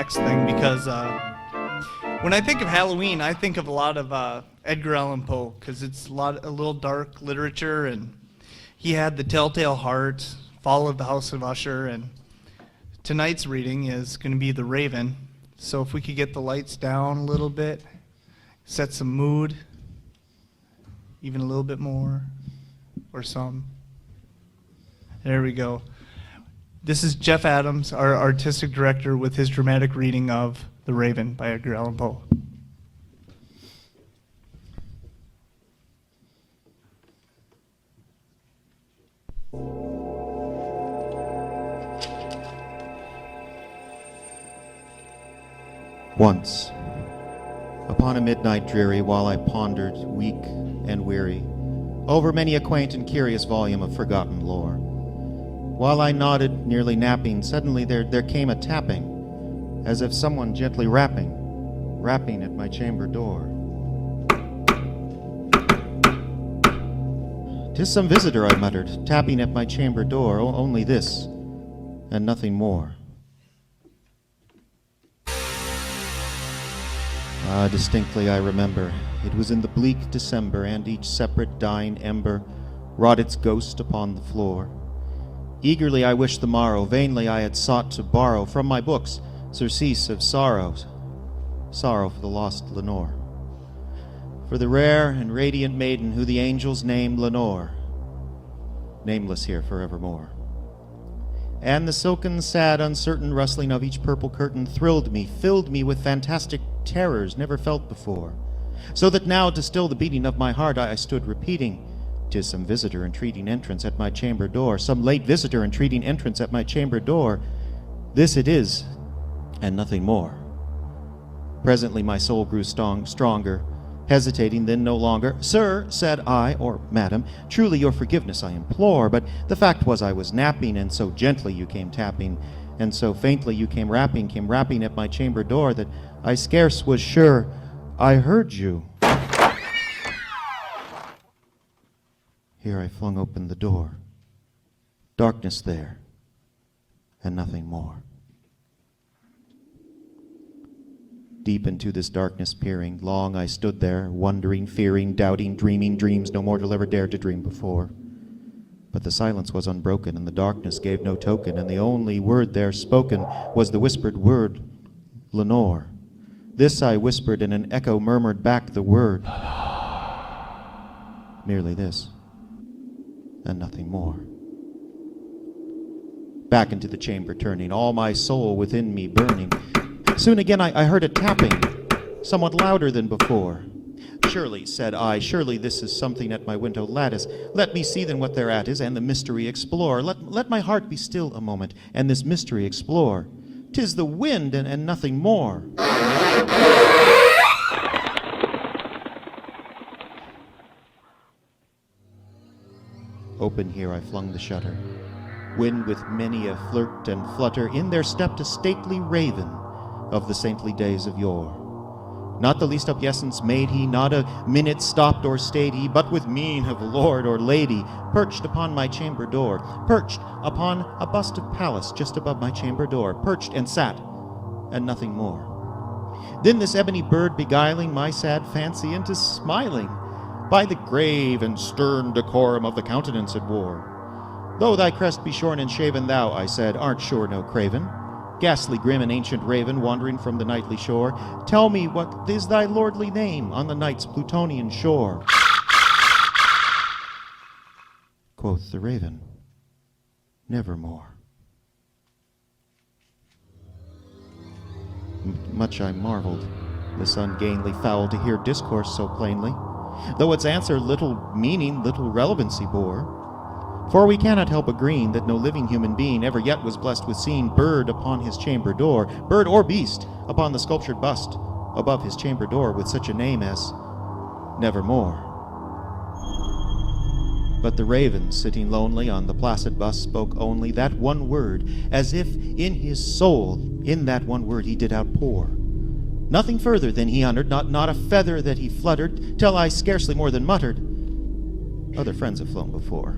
next thing because when I think of Halloween, I think of a lot of Edgar Allen Poe because it's a little dark literature, and he had The Telltale Heart, Fall of the House of Usher, and tonight's reading is going to be The Raven. So if we could get the lights down a little bit, set some mood, even a little bit more, or some. There we go. This is Jeff Adams, our artistic director, with his dramatic reading of The Raven by Edgar Allan Poe. Once, upon a midnight dreary, while I pondered, weak and weary, over many a quaint and curious volume of forgotten lore, while I nodded, nearly napping, suddenly there came a tapping, as if someone gently rapping at my chamber door. "'Tis some visitor," I muttered, tapping at my chamber door, only this, and nothing more. Distinctly I remember, it was in the bleak December, and each separate dying ember wrought its ghost upon the floor. Eagerly I wished the morrow, vainly I had sought to borrow from my books surcease of sorrows, sorrow for the lost Lenore, for the rare and radiant maiden who the angels named Lenore, nameless here forevermore. And the silken, sad, uncertain rustling of each purple curtain thrilled me, filled me with fantastic terrors never felt before, so that now, to still the beating of my heart, I stood repeating, "'Tis some visitor entreating entrance at my chamber door, some late visitor entreating entrance at my chamber door. This it is, and nothing more." Presently my soul grew stronger, hesitating then no longer. "Sir," said I, or madam, "truly your forgiveness I implore, but the fact was I was napping, and so gently you came tapping, and so faintly you came rapping at my chamber door, that I scarce was sure I heard you." Here I flung open the door. Darkness there, and nothing more. Deep into this darkness peering, long I stood there, wondering, fearing, doubting, dreaming dreams no mortal ever dared to dream before. But the silence was unbroken, and the darkness gave no token, and the only word there spoken was the whispered word, "Lenore." This I whispered, and an echo murmured back the word. Merely this, and nothing more. Back into the chamber turning, all my soul within me burning. Soon again I heard a tapping, somewhat louder than before. "Surely," said I, "surely this is something at my window lattice. Let me see then what thereat is, and the mystery explore. Let my heart be still a moment, and this mystery explore. 'Tis the wind, and nothing more." Open here I flung the shutter. Wind with many a flirt and flutter, in there stepped a stately raven of the saintly days of yore. Not the least obeisance made he, not a minute stopped or stayed he, but with mien of lord or lady, perched upon my chamber door, perched upon a bust of Pallas just above my chamber door, perched and sat, and nothing more. Then this ebony bird beguiling my sad fancy into smiling, by the grave and stern decorum of the countenance it wore. "Though thy crest be shorn and shaven, thou," I said, "art sure no craven. Ghastly grim and ancient raven, wandering from the nightly shore, tell me what is thy lordly name on the night's Plutonian shore." Quoth the raven, "Nevermore." Much I marveled, this ungainly fowl to hear discourse so plainly, though its answer little meaning, little relevancy bore. For we cannot help agreeing that no living human being ever yet was blessed with seeing bird upon his chamber door, bird or beast upon the sculptured bust above his chamber door, with such a name as Nevermore. But the raven, sitting lonely on the placid bust, spoke only that one word, as if in his soul in that one word he did outpour. Nothing further than he uttered, not a feather that he fluttered, till I scarcely more than muttered, "Other friends have flown before.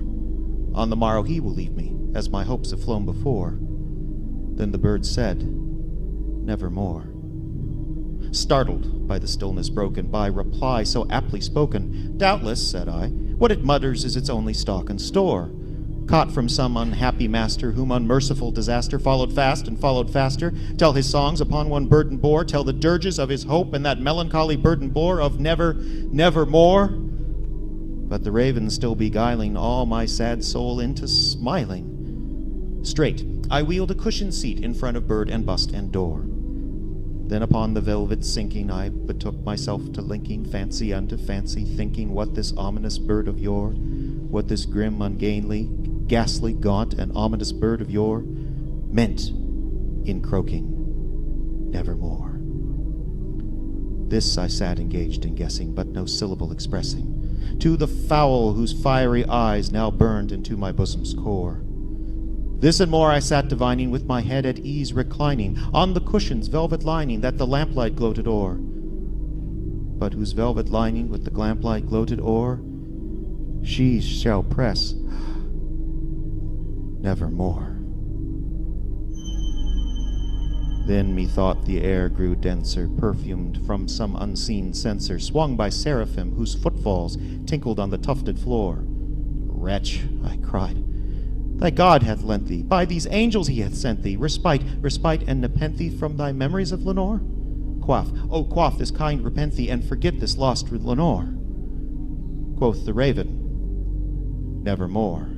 On the morrow he will leave me, as my hopes have flown before." Then the bird said, nevermore. Startled by the stillness broken by reply so aptly spoken, doubtless, said I, what it mutters is its only stock and store. Caught from some unhappy master whom unmerciful disaster followed fast and followed faster, till his songs upon one burden bore, till the dirges of his hope and that melancholy burden bore of never, nevermore. But the raven still beguiling all my sad soul into smiling. Straight I wheeled a cushioned seat in front of bird and bust and door. Then upon the velvet sinking I betook myself to linking fancy unto fancy, thinking what this ominous bird of yore, what this grim, ungainly, ghastly, gaunt, and ominous bird of yore meant in croaking nevermore. This I sat engaged in guessing, but no syllable expressing, to the fowl whose fiery eyes now burned into my bosom's core. This and more I sat divining, with my head at ease reclining on the cushion's velvet lining that the lamplight gloated o'er, but whose velvet lining with the lamplight gloated o'er she shall press nevermore. Then methought the air grew denser, perfumed from some unseen censer, swung by seraphim whose footfalls tinkled on the tufted floor. Wretch, I cried, thy God hath lent thee, by these angels he hath sent thee, respite, and nepenthe from thy memories of Lenore? Quaff, oh quaff this kind repenthe, and forget this lost Lenore. Quoth the raven, nevermore.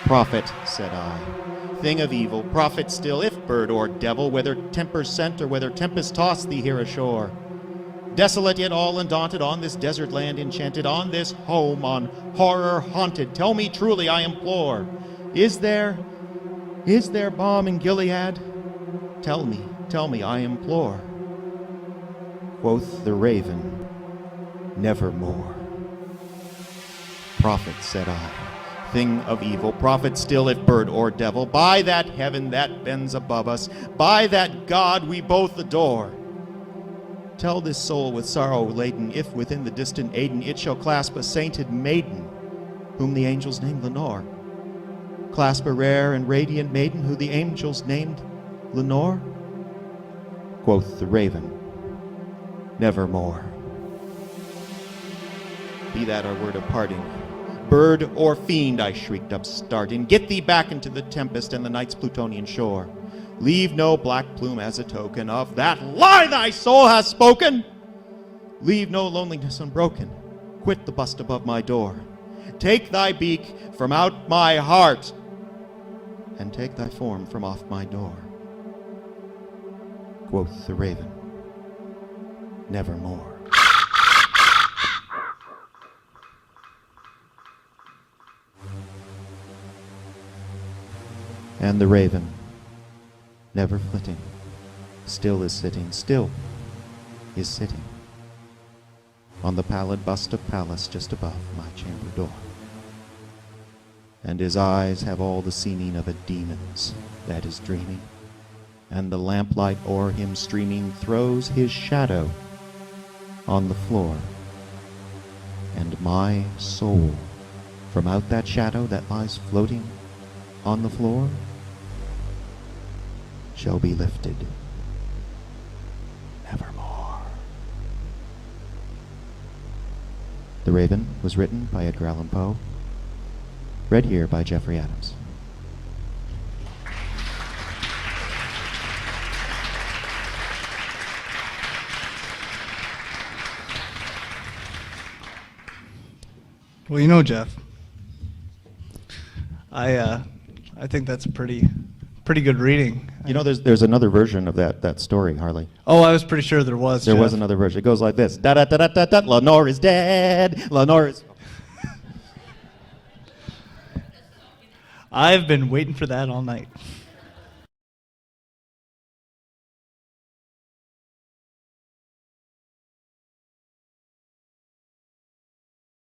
Prophet, said I, thing of evil, prophet still, if bird or devil, whether temper sent or whether tempest tossed thee here ashore. Desolate yet all undaunted, on this desert land enchanted, on this home on horror haunted, tell me truly, I implore, is there balm in Gilead? Tell me, I implore. Quoth the raven, nevermore. Prophet, said I, thing of evil, prophet still, if bird or devil, by that heaven that bends above us, by that God we both adore, tell this soul with sorrow laden, if within the distant Aden it shall clasp a sainted maiden, whom the angels named Lenore. Clasp a rare and radiant maiden, who the angels named Lenore? Quoth the raven, nevermore. Be that our word of parting. Bird or fiend, I shrieked upstarting, get thee back into the tempest and the night's Plutonian shore. Leave no black plume as a token of that lie thy soul hath spoken. Leave no loneliness unbroken. Quit the bust above my door. Take thy beak from out my heart, and take thy form from off my door. Quoth the raven, nevermore. And the raven, never flitting, still is sitting, still is sitting on the pallid bust of Pallas just above my chamber door. And his eyes have all the seeming of a demon's that is dreaming, and the lamplight o'er him streaming throws his shadow on the floor. And my soul, from out that shadow that lies floating on the floor, shall be lifted nevermore. The Raven was written by Edgar Allan Poe, read here by Jeffrey Adams. Well, you know, Jeff, I think that's a pretty good reading. You know, there's another version of that story, Harley. Oh, I was pretty sure there was. There Jeff. was another version. It goes like this: da da da da da da. Lenore is dead. Lenore is. I've been waiting for that all night.